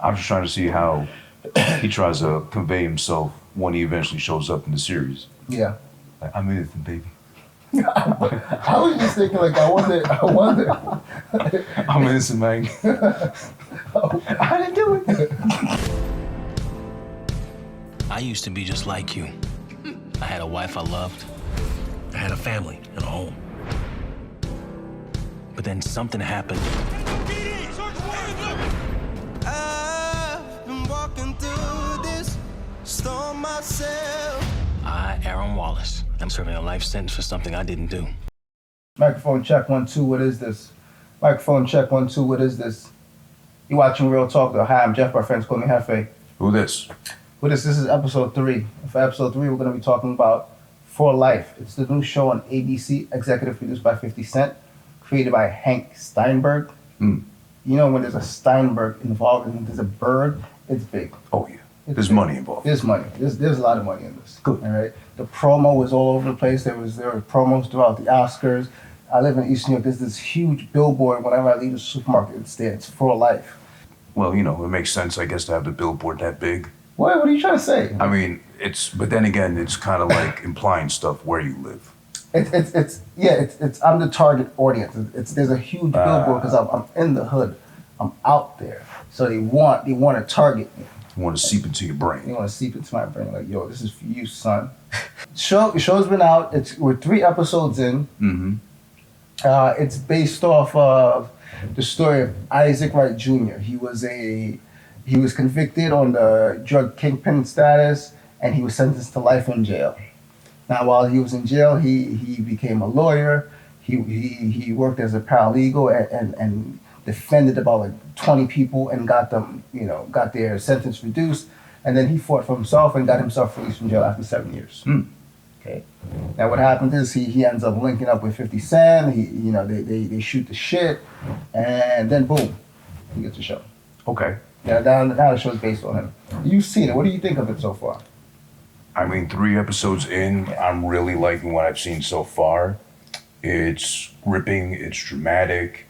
I'm just trying to see how he tries to convey himself when he eventually shows up in the series. Yeah. Like, I'm innocent, baby. I was just thinking, like, I wonder. I'm innocent, man. I didn't do it. I used to be just like you. I had a wife I loved. I had a family and a home. But then something happened. I've been walking through this storm myself. I, Aaron Wallace, am serving a life sentence for something I didn't do. Microphone check 1 2. What is this? Microphone check 1 2. What is this? You watching Real Talk? Hi, I'm Jeff. My friends call me Jefé. Who this? This is episode 3. For episode 3, we're going to be talking about For Life. It's the new show on ABC, executive produced by 50 Cent, created by Hank Steinberg. Mm. You know, when there's a Steinberg involved and there's a bird, it's big. Oh, yeah. It's There's big. money involved. There's money. There's a lot of money in this. Good. All right. The promo was all over the place. There were promos throughout the Oscars. I live in East New York. There's this huge billboard. Whenever I leave the supermarket, it's there. It's For Life. Well, you know, it makes sense, I guess, to have the billboard that big. What are you trying to say? I mean, but then again, it's kind of like implying stuff where you live. It's I'm the target audience. There's a huge billboard because I'm in the hood. I'm out there. So they want to target me. You want to seep into your They brain. want to seep into my brain. Like, yo, this is for you, son. Show's been out. We're 3 episodes in. Mm-hmm. It's based off of the story of Isaac Wright Jr. He was convicted on the drug kingpin status, and he was sentenced to life in jail. Now, while he was in jail, he became a lawyer. He worked as a paralegal and defended about like 20 people and got their sentence reduced. And then he fought for himself and got himself released from jail after 7 years. Mm. Okay. Now what happened is he ends up linking up with 50 Cent. They shoot the shit, and then boom, he gets the show. Okay. Now the show's based on him. You've seen it. What do you think of it so far? I mean, 3 episodes in, I'm really liking what I've seen so far. It's gripping, it's dramatic.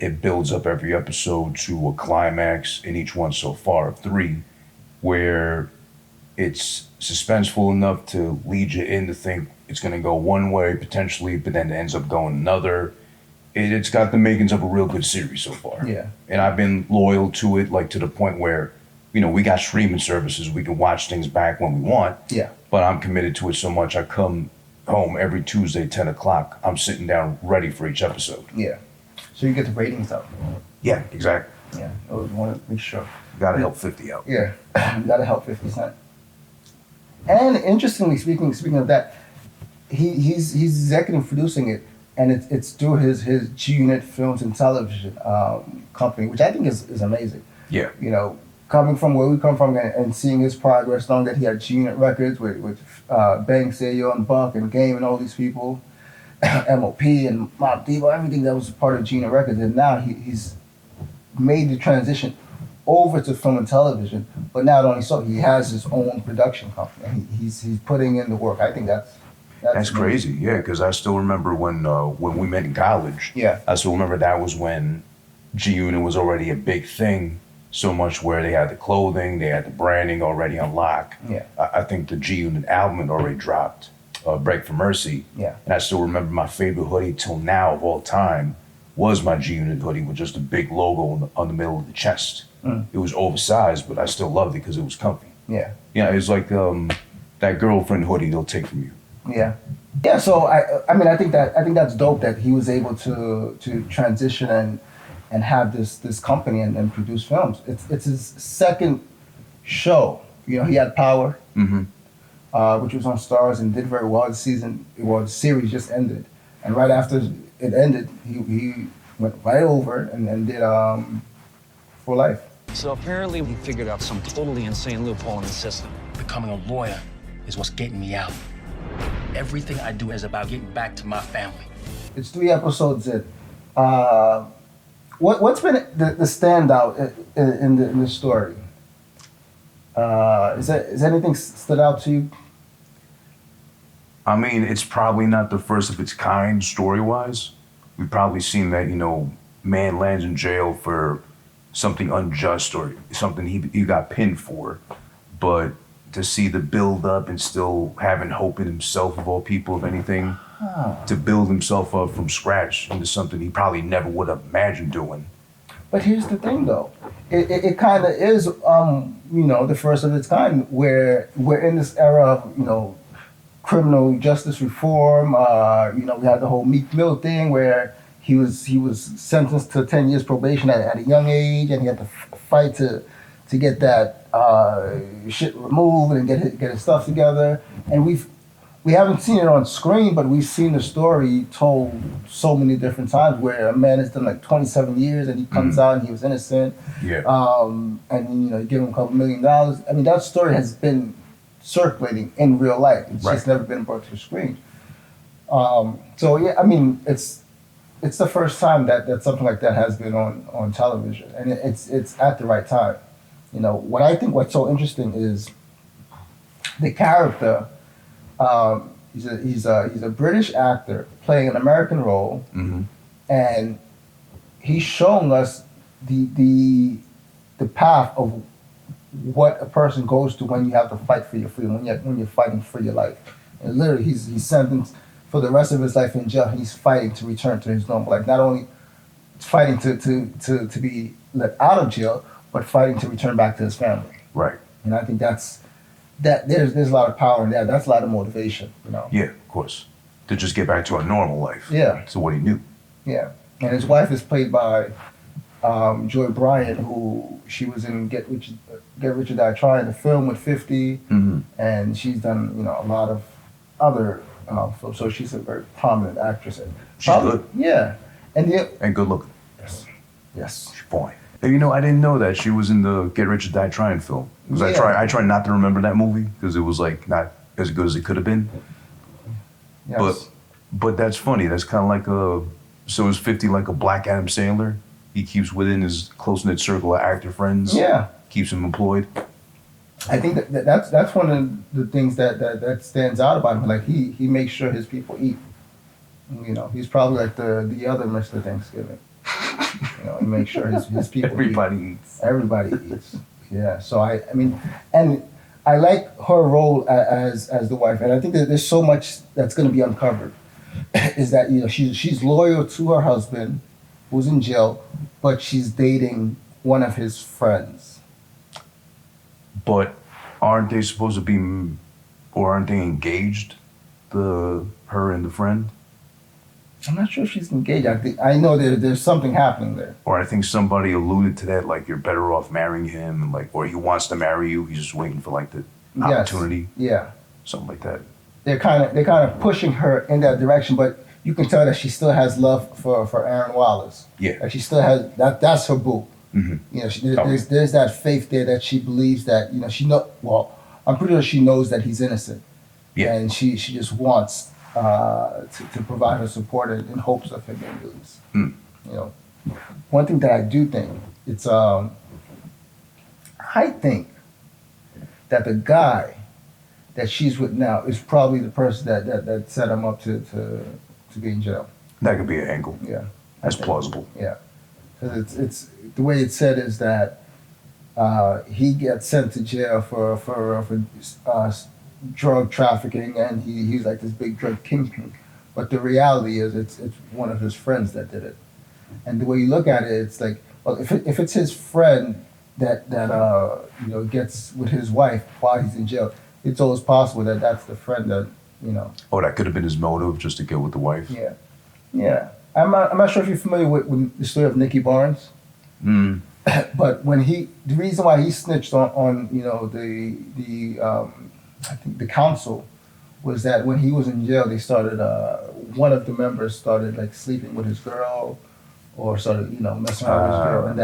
It builds up every episode to a climax in each one so far of 3, where it's suspenseful enough to lead you in to think it's going to go one way potentially, but then it ends up going another. It's got the makings of a real good series so far. Yeah. And I've been loyal to it, like to the point where, you know, we got streaming services. We can watch things back when we want. Yeah. But I'm committed to it so much. I come home every Tuesday, 10 o'clock. I'm sitting down ready for each episode. Yeah. So you get the ratings up. Yeah, exactly. Yeah. I always want to make sure. Got to help 50 out. Yeah. You got to help 50 Cent. And interestingly, speaking of that, he's executive producing it, and it's through his G Unit Films and Television company, which I think is amazing. Yeah. You know, coming from where we come from and seeing his progress, knowing that he had G Unit Records with Banks, Ayo, and Buck and Game and all these people, MOP and Mob Devo, everything that was part of G Unit Records, and now he's made the transition over to film and television. But not only so, he has his own production company. He's putting in the work. I think that's crazy. Yeah, because I still remember when we met in college. Yeah. I still remember that was when G Unit was already a big thing. So much where they had the clothing, they had the branding already on lock. Yeah. I think the G Unit album had already dropped, Break for Mercy. Yeah. And I still remember my favorite hoodie till now of all time was my G Unit hoodie with just a big logo on the middle of the chest. Mm. It was oversized, but I still loved it because it was comfy. Yeah. Yeah, it was like that girlfriend hoodie they'll take from you. Yeah. Yeah, so I mean I think that's dope that he was able to transition and have this company and produce films. It's his second show. You know, he had Power, which was on Stars and did very well. The series just ended, and right after it ended, he went right over and did For Life. So apparently we figured out some totally insane loophole in the system. Becoming a lawyer is what's getting me out. Everything I do is about getting back to my family. It's 3 episodes in. What's been the standout in the story? Is anything stood out to you? I mean, it's probably not the first of its kind story-wise. We've probably seen that, you know, man lands in jail for something unjust or something he got pinned for, but to see the build up and still having hope in himself, of all people, if anything, to build himself up from scratch into something he probably never would have imagined doing. But here's the thing, though. It kind of is, the first of its kind, where we're in this era of, criminal justice reform. We had the whole Meek Mill thing where he was sentenced to 10 years probation at a young age, and he had to fight to get that shit removed and get his stuff together. And we haven't seen it on screen, but we've seen the story told so many different times where a man has done like 27 years and he comes out and he was innocent. Yeah. And you give him a couple $1 million. I mean, that story has been circulating in real life. It's just never been brought to the screen. So yeah, I mean, it's the first time that something like that has been on television, and it's at the right time. What I think what's so interesting is the character. He's a British actor playing an American role, and he's showing us the path of what a person goes to when you have to fight for your freedom, when you're fighting for your life. And literally, he's sentenced for the rest of his life in jail. He's fighting to return to his normal life. Not only fighting to be let out of jail, but fighting to return back to his family. Right. And I think there's a lot of power in that. That's a lot of motivation, Yeah, of course. To just get back to a normal life. Yeah. To what he knew. Yeah. And his wife is played by Joy Bryant, who she was in Get Rich or Die Trying, the film with 50, and she's done a lot of other films. So she's a very prominent actress. She's good. Yeah. And good looking. Yes. She's fine. And I didn't know that she was in the Get Rich or Die Trying film. Because I try not to remember that movie because it was like not as good as it could have been. Yes. But that's funny. That's kind of like so is 50 like a black Adam Sandler? He keeps within his close-knit circle of actor friends. Yeah. Keeps him employed. I think that's one of the things that stands out about him. Like he makes sure his people eat. He's probably like the other Mr. Thanksgiving. He makes sure his people eats. Everybody eats. Yeah. So I mean, and I like her role as the wife, and I think that there's so much that's going to be uncovered. Is that she's loyal to her husband, who's in jail, but she's dating one of his friends. But aren't they supposed to be, or aren't they engaged? Her and the friend. I'm not sure if she's engaged. I know there's something happening there. Or I think somebody alluded to that, like you're better off marrying him, and or he wants to marry you. He's just waiting for the opportunity. Yeah. Something like that. They're kind of pushing her in that direction, but you can tell that she still has love for Aaron Wallace. Yeah. Like she still has that. That's her boo. Mm-hmm. There's that faith there that she believes that I'm pretty sure she knows that he's innocent. Yeah. And she just wants to provide her support in hopes of him being released. One thing that I do think it's I think that the guy that she's with now is probably the person that set him up to be in jail. That could be an angle. Yeah. That's plausible. Yeah. Because it's the way it's said is that he gets sent to jail for drug trafficking, and he's like this big drug kingpin. But the reality is it's one of his friends that did it. And the way you look at it, it's like, well, if it's his friend that gets with his wife while he's in jail, it's always possible that that's the friend that. Oh, that could have been his motive, just to get with the wife. Yeah. Yeah. I'm not sure if you're familiar with the story of Nicky Barnes. Mm. But the reason why he snitched on the I think the council was that when he was in jail, they started one of the members started like sleeping with his girl, or started messing around with his girl, and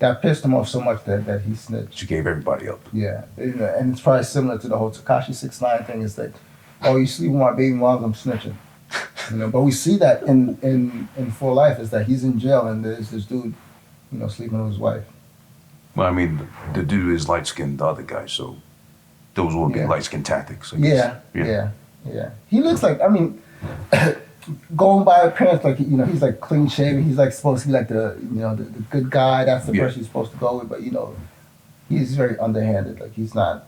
that pissed him off so much that he snitched. She gave everybody up. Yeah, and it's probably similar to the whole Tekashi 6ix9ine thing. It's like, oh, you sleep with my baby moms, I'm snitching. But we see that in full life is that he's in jail and there's this dude, sleeping with his wife. Well, I mean, the dude is light skinned, the other guy, so those will be light skinned tactics. I guess. Yeah. He looks like, I mean, going by appearance, like he's like clean shaven. He's like supposed to be like the good guy. That's the person you're supposed to go with. But he's very underhanded. Like he's not.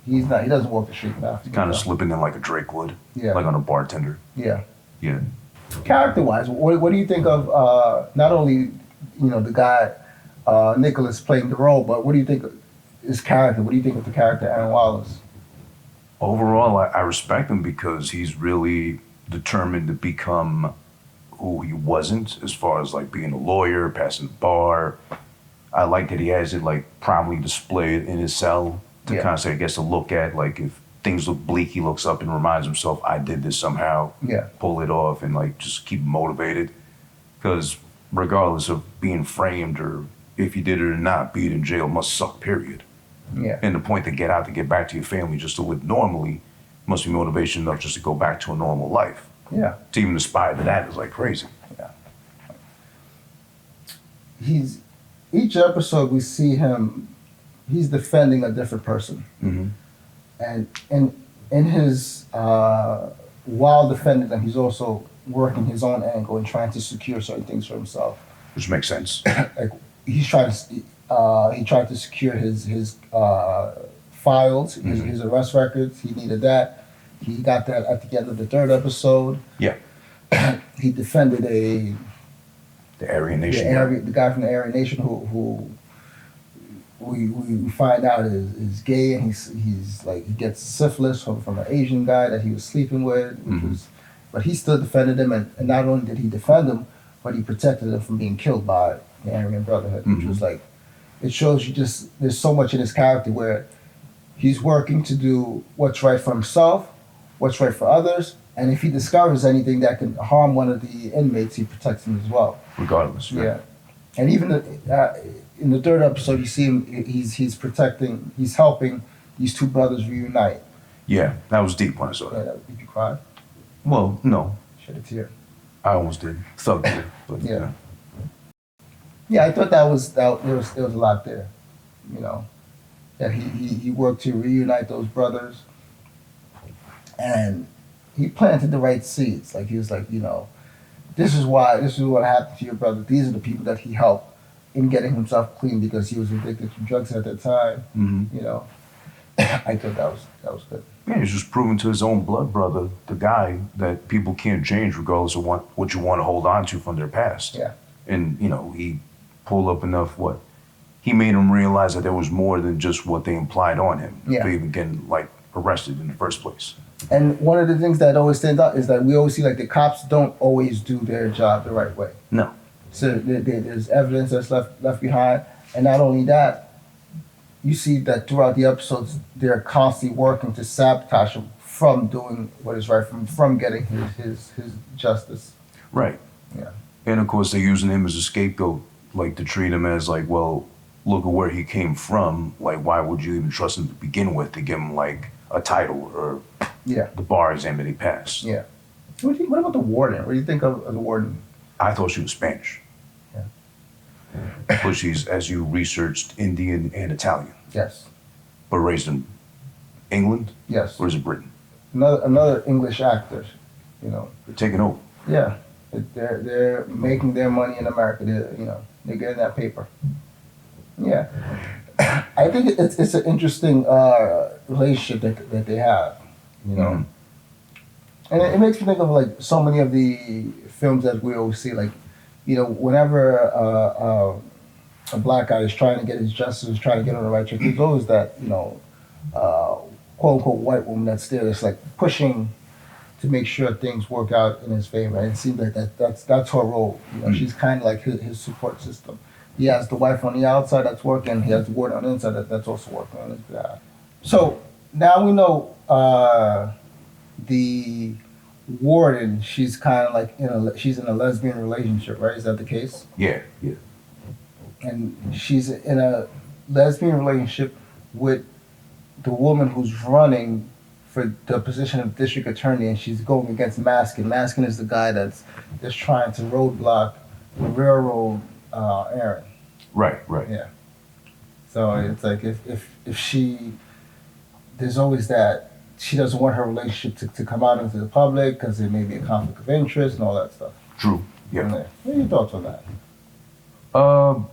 He doesn't walk the street now. Kind of slipping in like a Drake would. Yeah. Like on a bartender. Yeah. Yeah. Character-wise, what do you think of not only the guy Nicholas playing the role, but what do you think of his character? What do you think of the character Aaron Wallace? Overall, I respect him because he's really determined to become who he wasn't, as far as like being a lawyer, passing the bar. I like that he has it like prominently displayed in his cell to kind of say, I guess, to look at, like, if things look bleak, he looks up and reminds himself, I did this somehow. Yeah. Pull it off and like just keep motivated. Because regardless of being framed or if you did it or not, being in jail must suck, period. Yeah. And the point to get out, to get back to your family, just to live normally, must be motivation enough just to go back to a normal life. Yeah. To even aspire to that is like crazy. Yeah. Each episode we see him, he's defending a different person. Mm-hmm. And in his while defending them, he's also working his own angle and trying to secure certain things for himself. Which makes sense. Like he tried to secure his files, his arrest records. He needed that. He got that at the end of the third episode. Yeah. He defended The Aryan Nation. the guy from the Aryan Nation who we find out is gay, and he's like, he gets syphilis from an Asian guy that he was sleeping with, but he still defended him, and not only did he defend him, but he protected him from being killed by the Aryan Brotherhood, which was like, it shows you just, there's so much in his character where he's working to do what's right for himself, what's right for others, and if he discovers anything that can harm one of the inmates, he protects him as well. Regardless. Right? Yeah, and even in the third episode, you see him. He's helping these two brothers reunite. Yeah, that was deep when I saw that. Yeah, did you cry? Well, no. Shed a tear. I almost did. Thug did. But, Yeah. Yeah, I thought there was a lot there. That he worked to reunite those brothers, and he planted the right seeds. Like he was like, this is what happened to your brother. These are the people that he helped in getting himself clean because he was addicted to drugs at that time. I thought that was good. Yeah, he's just proving to his own blood brother, the guy, that people can't change regardless of what you want to hold on to from their past. Yeah. And, he pulled up enough he made him realize that there was more than just what they implied on him. Yeah. For even getting, arrested in the first place. And one of the things that always stands out is that we always see, the cops don't always do their job the right way. No. So there's evidence that's left behind. And not only that, you see that throughout the episodes, they're constantly working to sabotage him from doing what is right, from getting his justice. Right. Yeah. And, of course, they're using him as a scapegoat, to treat him as, well, look at where he came from. Why would you even trust him to begin with to give him, a title or the bar exam that he passed? Yeah. What about the warden? What do you think of the warden? I thought she was Spanish. Yeah. But she's, as you researched, Indian and Italian. Yes. But raised in England? Yes. Or is it Britain? Another English actor, They're taking over. Yeah. They're making their money in America. They're getting that paper. Yeah. I think it's an interesting relationship that they have, And it makes me think of so many of the films that we always see, whenever a black guy is trying to get his justice, trying to get on the right track, there's always that, quote unquote white woman that's there that's pushing to make sure things work out in his favor. And it seems like that's her role. She's kind of like his support system. He has the wife on the outside that's working. He has the warden on the inside that's also working on his behalf. So now we know the warden. She's kind of she's in a lesbian relationship, right? Is that the case? Yeah, yeah. And she's in a lesbian relationship with the woman who's running for the position of district attorney, and she's going against Maskin. Maskin is the guy that's trying to roadblock the railroad Aaron. Right. Yeah. So it's if she, there's always that she doesn't want her relationship to come out into the public because there may be a conflict of interest and all that stuff. True. Yeah. What are your thoughts on that?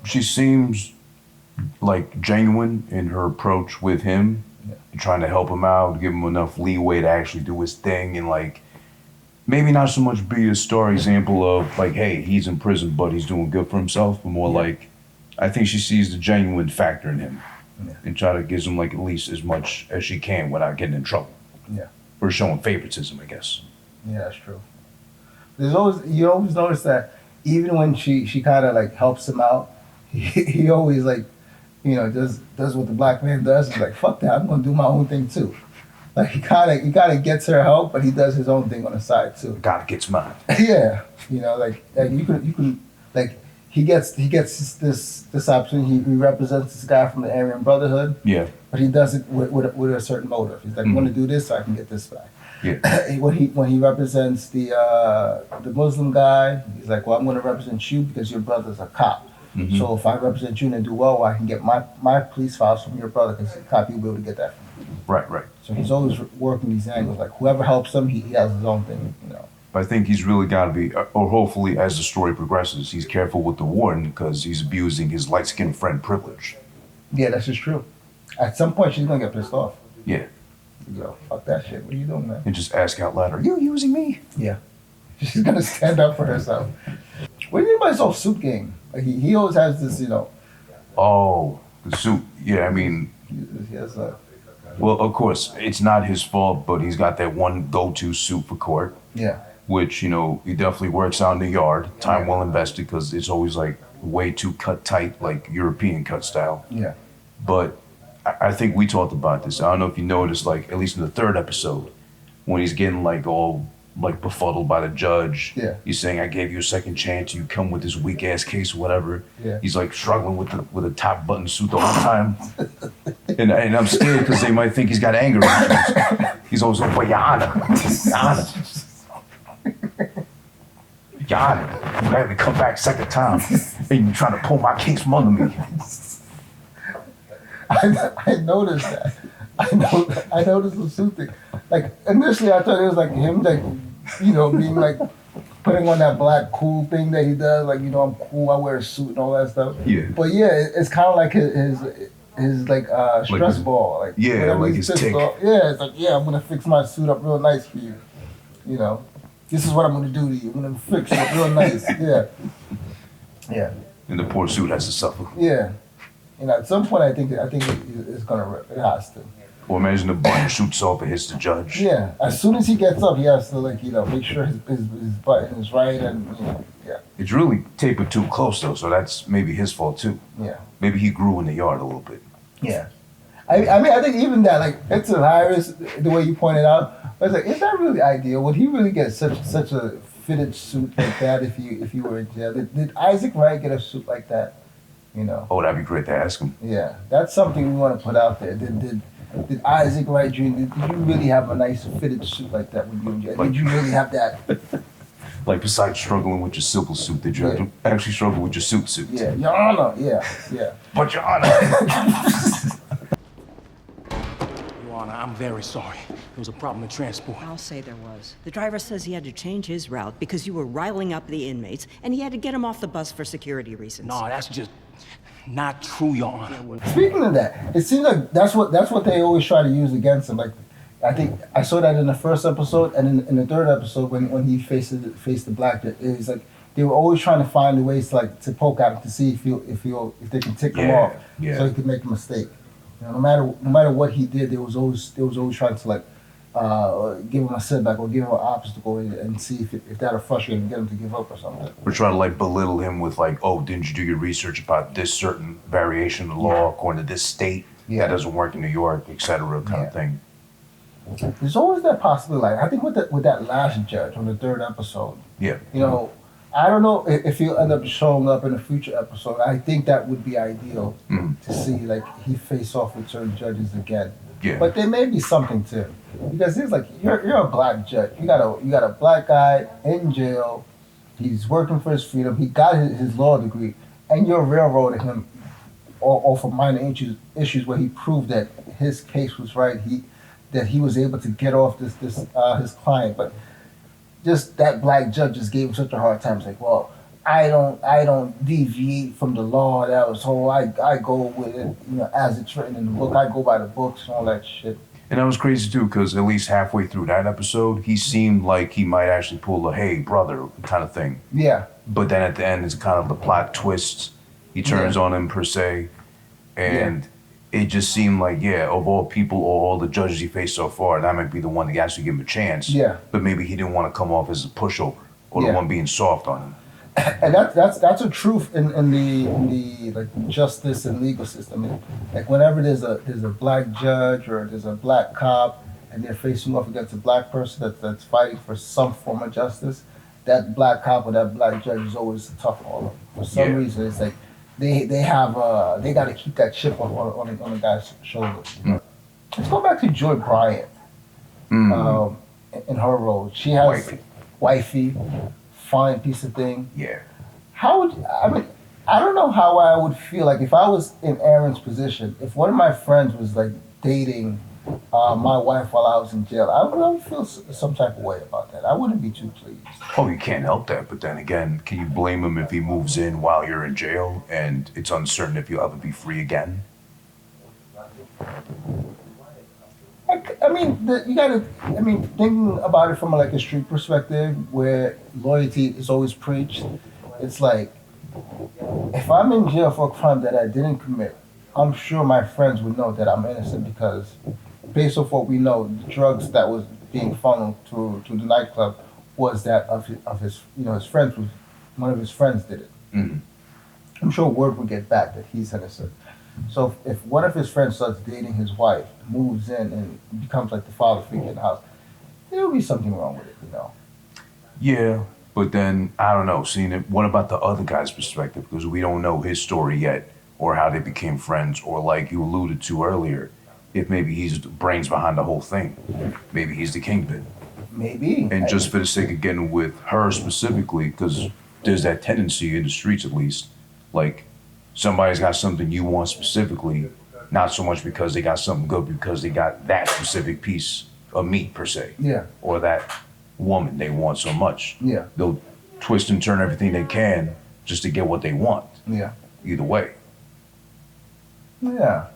She seems like genuine in her approach with him, trying to help him out, give him enough leeway to actually do his thing, and like maybe not so much be a star example of like, hey, he's in prison but he's doing good for himself, but more like I think she sees the genuine factor in him and try to give him like at least as much as she can without getting in trouble. Yeah. Or showing favoritism, I guess. Yeah, that's true. You always notice that even when she kind of like helps him out, he always like, you know, does what the black man does. He's like, fuck that, I'm gonna do my own thing too. Like he kind of gets her help, but he does his own thing on the side too. God gets mine. Yeah, you know, like you can like he gets this opportunity. He represents this guy from the Aryan Brotherhood. Yeah. But he does it with a certain motive. He's like, I want to do this so I can get this back. Yeah. when he represents the Muslim guy, he's like, well, I'm going to represent you because your brother's a cop. Mm-hmm. So if I represent you and do well, I can get my police files from your brother because the cop, you'll be able to get that from me. Right. So he's always working these angles. Like whoever helps him, he has his own thing, you know. But I think he's really got to be, or hopefully as the story progresses, he's careful with the warden because he's abusing his light-skinned friend privilege. Yeah, that's just true. At some point, she's going to get pissed off. Yeah. Yo, fuck that shit. What are you doing, man? And just ask out loud, are you using me? Yeah. She's going to stand up for herself. What do you mean by this whole suit game? Like he always has this, you know. Oh, the suit. Yeah, I mean, He has a. well, of course, it's not his fault, but he's got that one go-to suit for court. Yeah. Which, you know, he definitely works out in the yard. Time well invested because it's always like way too cut tight, like European cut style. Yeah. But I think we talked about this. I don't know if you noticed, like, at least in the third episode, when he's getting like all like befuddled by the judge. Yeah. He's saying, I gave you a second chance. You come with this weak ass case or whatever. Yeah. He's like struggling with a top button suit the whole time. and I'm scared because they might think he's got anger issues. He's always like, well, Your Honor. Your Honor. Your Honor. You had me come back second time. And you're trying to pull my case from under me. I noticed that. I noticed the suit thing. Like initially, I thought it was like him, like you know, being like putting on that black cool thing that he does. Like you know, I'm cool. I wear a suit and all that stuff. Yeah. But yeah, it's kind of like his like stress ball. Like yeah, whenever like he's his pissed tick. off, yeah, it's like yeah, I'm gonna fix my suit up real nice for you. You know, this is what I'm gonna do to you. I'm gonna fix it up real nice. Yeah. Yeah. And the poor suit has to suffer. Yeah. You know, at some point, I think it's gonna rip. It has to. Or imagine the button shoots off and hits the judge. Yeah. As soon as he gets up, he has to like you know make sure his button is right and you know yeah. It's really tapered too close though, so that's maybe his fault too. Yeah. Maybe he grew in the yard a little bit. Yeah. I mean I think even that like it's hilarious the way you pointed out. I was like, is that really ideal? Would he really get such a fitted suit like that if he were in jail? Did Isaac Wright get a suit like that? You know. Oh, that'd be great to ask him. Yeah, that's something we want to put out there. Did Isaac Wright Jr. Did you really have a nice fitted suit like that when you were in jail? Did you really have that? Like besides struggling with your civil suit, did you actually struggle with your suit? Yeah, Your Honor. Yeah. But Your Honor. Your Honor, I'm very sorry. There was a problem in transport. I'll say there was. The driver says he had to change his route because you were riling up the inmates, and he had to get him off the bus for security reasons. No, that's just not true, Your Honor. Speaking of that, it seems like that's what they always try to use against him. Like, I think I saw that in the first episode and in the third episode when he faced the black. It's like they were always trying to find ways to poke at him to see if they can tick him off so he could make a mistake. You know, no matter what he did, they was always trying to like give him a setback or give him an obstacle and see if that'll frustrate him and get him to give up or something. We're trying to like belittle him with like, oh, didn't you do your research about this certain variation of the law according to this state that doesn't work in New York, et cetera, kind of thing. There's always that possibility. Like I think with that last judge on the third episode. Yeah. You know, I don't know if he'll end up showing up in a future episode. I think that would be ideal to see like he face off with certain judges again. Yeah. But there may be something to it. Because it's like you're a black judge. You got a black guy in jail. He's working for his freedom. He got his law degree, and you're railroading him off of minor issues where he proved that his case was right. that he was able to get off his client, but just that black judge just gave him such a hard time. It's like, well, I don't deviate from the law. That was whole. I go with it, as it's written in the book. I go by the books and all that shit. And that was crazy too, because at least halfway through that episode, he seemed like he might actually pull a "hey brother" kind of thing. Yeah. But then at the end, it's kind of the plot twist. He turns on him per se, and it just seemed like, of all people or all the judges he faced so far, that might be the one to actually give him a chance. Yeah. But maybe he didn't want to come off as a pushover or the one being soft on him. And that's a truth in the like justice and legal system. Like whenever there's a black judge or there's a black cop and they're facing off against a black person that's fighting for some form of justice, that black cop or that black judge is always tough on them. For some reason, it's like they got to keep that chip on the guy's shoulder. Let's go back to Joy Bryant. In her role, she has wifey. Fine piece of thing. Yeah. I don't know how I would feel like if I was in Aaron's position, if one of my friends was like dating my wife while I was in jail, I would feel some type of way about that. I wouldn't be too pleased. Oh, you can't help that. But then again, can you blame him if he moves in while you're in jail and it's uncertain if you'll ever be free again? Thinking about it from a street perspective where loyalty is always preached, it's like, if I'm in jail for a crime that I didn't commit, I'm sure my friends would know that I'm innocent because based off what we know, the drugs that was being funneled to the nightclub was that of his his friends, one of his friends did it. Mm-hmm. I'm sure word would get back that he's innocent. So if one of his friends starts dating his wife, moves in and becomes like the father figure in the house, there'll be something wrong with it, Yeah, but then, I don't know, seeing it, what about the other guy's perspective? Because we don't know his story yet, or how they became friends, or like you alluded to earlier, if maybe he's the brains behind the whole thing. Maybe he's the kingpin. Maybe. And just for the sake of getting with her specifically, because there's that tendency in the streets at least, like, somebody's got something you want specifically, not so much because they got something good, because they got that specific piece of meat per se. Yeah. Or that woman they want so much. Yeah. They'll twist and turn everything they can just to get what they want. Yeah. Either way. Yeah.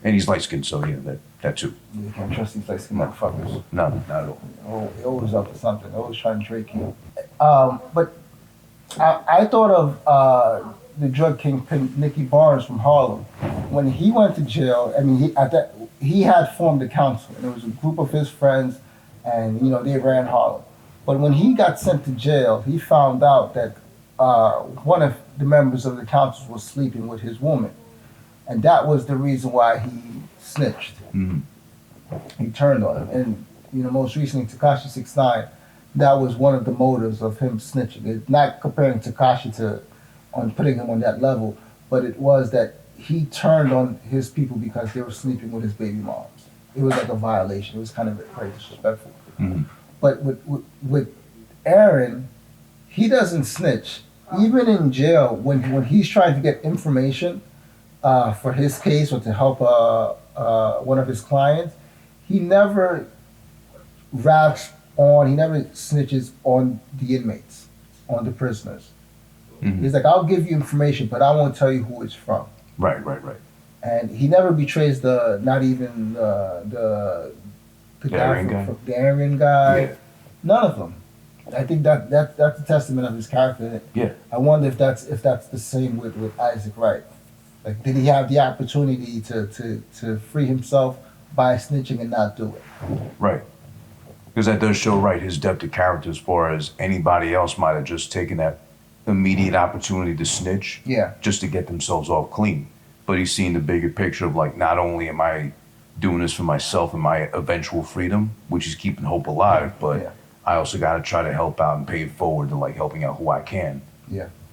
And he's light skinned, so yeah, that too. You can't trust these light-skinned motherfuckers. No, not at all. They're always up to something. They're always trying to trick you. But I thought of the drug kingpin Nicky Barnes from Harlem. When he went to jail, he had formed a council, and there was a group of his friends, and they ran Harlem. But when he got sent to jail, he found out that one of the members of the council was sleeping with his woman, and that was the reason why he snitched. Mm-hmm. He turned on him, and most recently Tekashi 6ix9ine, that was one of the motives of him snitching. It's not comparing Tekashi on putting him on that level, but it was that he turned on his people because they were sleeping with his baby moms. It was like a violation. It was kind of very disrespectful. Mm-hmm. But with Aaron, he doesn't snitch. Even in jail, when he's trying to get information for his case or to help one of his clients, he never he never snitches on the inmates, on the prisoners. Mm-hmm. He's like, I'll give you information, but I won't tell you who it's from. Right. And he never betrays not even the Aryan guy. Yeah. None of them. I think that's a testament of his character. Yeah. I wonder if that's the same with Isaac Wright. Like, did he have the opportunity to free himself by snitching and not do it? Right. Because that does show, his depth of character as far as anybody else might have just taken that immediate opportunity to snitch just to get themselves off clean. But he's seen the bigger picture of not only am I doing this for myself and my eventual freedom, which is keeping hope alive, but I also got to try to help out and pay it forward to helping out who I can,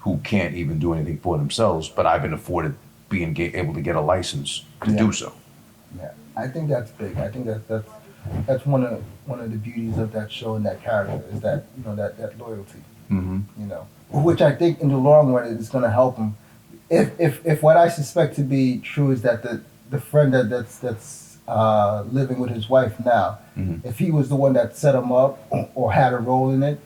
who can't even do anything for themselves, but I've been afforded being able to get a license to do so. Yeah, I think that's big. I think that's one of the beauties of that show and that character is that that loyalty. Mm-hmm. Which I think in the long run is going to help him. If what I suspect to be true is that the friend that's living with his wife now. Mhm. If he was the one that set him up or had a role in it,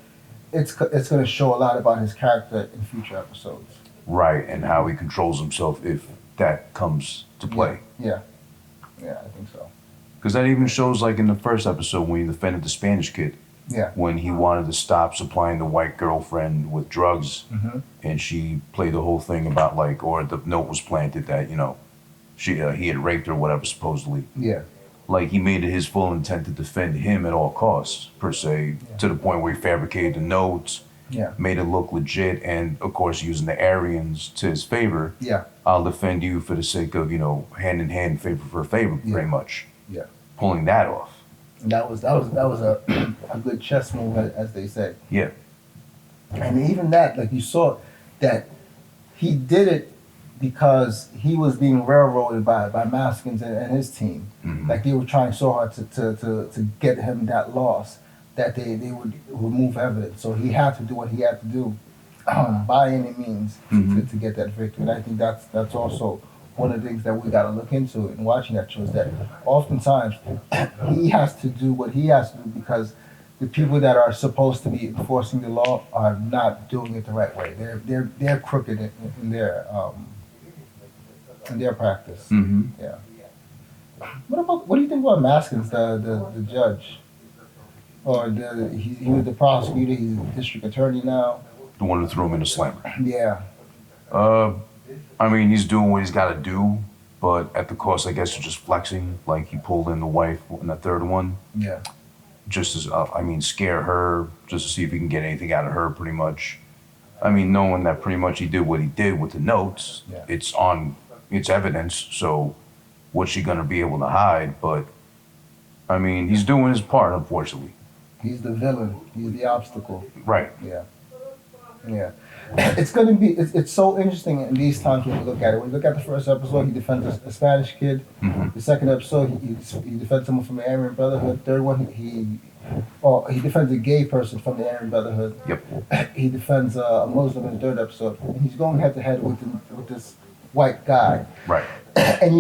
it's going to show a lot about his character in future episodes. Right, and how he controls himself if that comes to play. Yeah, I think so. Because that even shows, like in the first episode when he defended the Spanish kid, Yeah. when he wanted to stop supplying the white girlfriend with drugs, Mm-hmm. and she played the whole thing about like, or the note was planted that he had raped her, whatever, supposedly. Yeah. Like he made it his full intent to defend him at all costs, per se, to the point where he fabricated the notes, Yeah. made it look legit, and of course using the Aryans to his favor. Yeah. I'll defend you for the sake of hand in hand, favor for favor, Yeah. pretty much. Yeah. Pulling that off. And that was a a good chess move, as they say. Yeah. And even that, like you saw, that he did it because he was being railroaded by Maskins and his team. Mhm. Like they were trying so hard to get him that loss that they would remove evidence. So he had to do what he had to do by any means Mhm. to get that victory. And I think that's also one of the things that we got to look into in watching that show is that oftentimes he has to do what he has to do because the people that are supposed to be enforcing the law are not doing it the right way. They're crooked in their practice. Mm-hmm. Yeah. What do you think about Maskins, the judge, or he was the prosecutor? He's the district attorney now. The one who threw him in the slammer. Yeah. I mean, he's doing what he's got to do, but at the cost, I guess, of just flexing. Like he pulled in the wife in the third one, Yeah. just as scare her, just to see if he can get anything out of her, pretty much. I mean, knowing that pretty much he did what he did with the notes, Yeah. it's evidence. So, what's she gonna be able to hide? But I mean, he's doing his part, unfortunately. He's the villain. He's the obstacle. Right. Yeah. Yeah. It's going to be, it's so interesting in these times when you look at it. When you look at the first episode, he defends a Spanish kid. Mhm. The second episode, he defends someone from the Aryan Brotherhood. Third one, he defends a gay person from the Aryan Brotherhood. Yep. He defends a Muslim in the third episode. And he's going head to head with this white guy. Right. And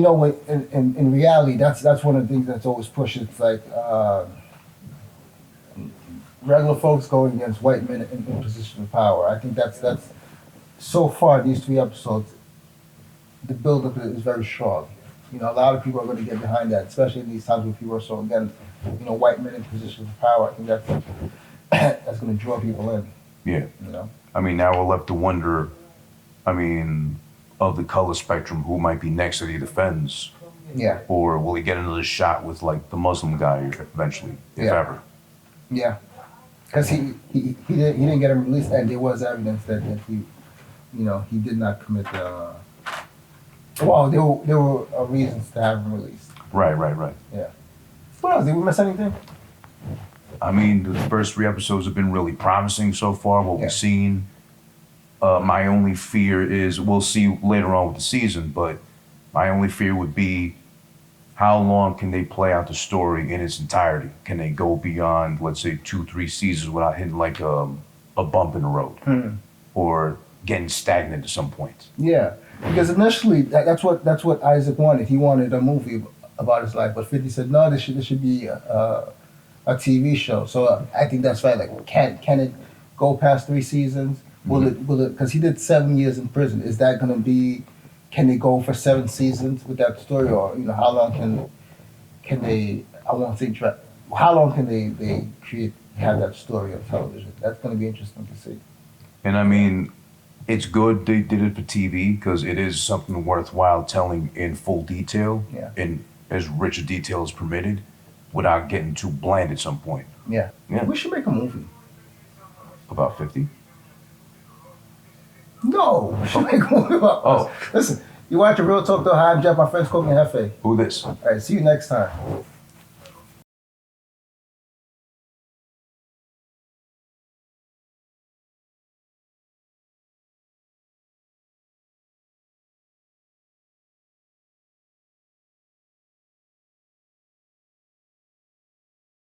in reality, that's one of the things that's always pushed. It's like regular folks going against white men in position of power. I think that's so far these 3 episodes, the buildup is very strong. A lot of people are going to get behind that, especially in these times when people are so against white men in positions of power. I think that's going to draw people in. Yeah. You know. I mean, now we're left to wonder. I mean, of the color spectrum, who might be next that he defends, Yeah. or will he get another shot with like the Muslim guy eventually, if Yeah. ever? Yeah. Because he didn't get him released, and there was evidence that he did not commit the. Well, there were reasons to have him released. Right. Yeah. What else? Did we miss anything? I mean, the first 3 episodes have been really promising so far, what Yeah. we've seen. My only fear is, we'll see later on with the season, but my only fear would be, how long can they play out the story in its entirety? Can they go beyond, let's say, 2-3 seasons without hitting like a bump in the road? Or getting stagnant at some point? Yeah, because initially that's what Isaac wanted. He wanted a movie about his life, but 50 said no. This should be a TV show. So I think that's right. Like, can it go past 3 seasons? Will it? Because he did 7 years in prison. Is that going to be? Can they go for 7 seasons with that story, or how long can they? I won't say how long can they have that story on television? That's going to be interesting to see. And I mean, it's good they did it for TV, because it is something worthwhile telling in full detail, Yeah. and as rich a detail as permitted, without getting too bland at some point. Yeah. Yeah. We should make a movie. About 50? No, we should make a movie about us. Listen, you watch a Real Talk though. Hi, I'm Jeff. My friend's called me Jefé. Who this? All right, see you next time.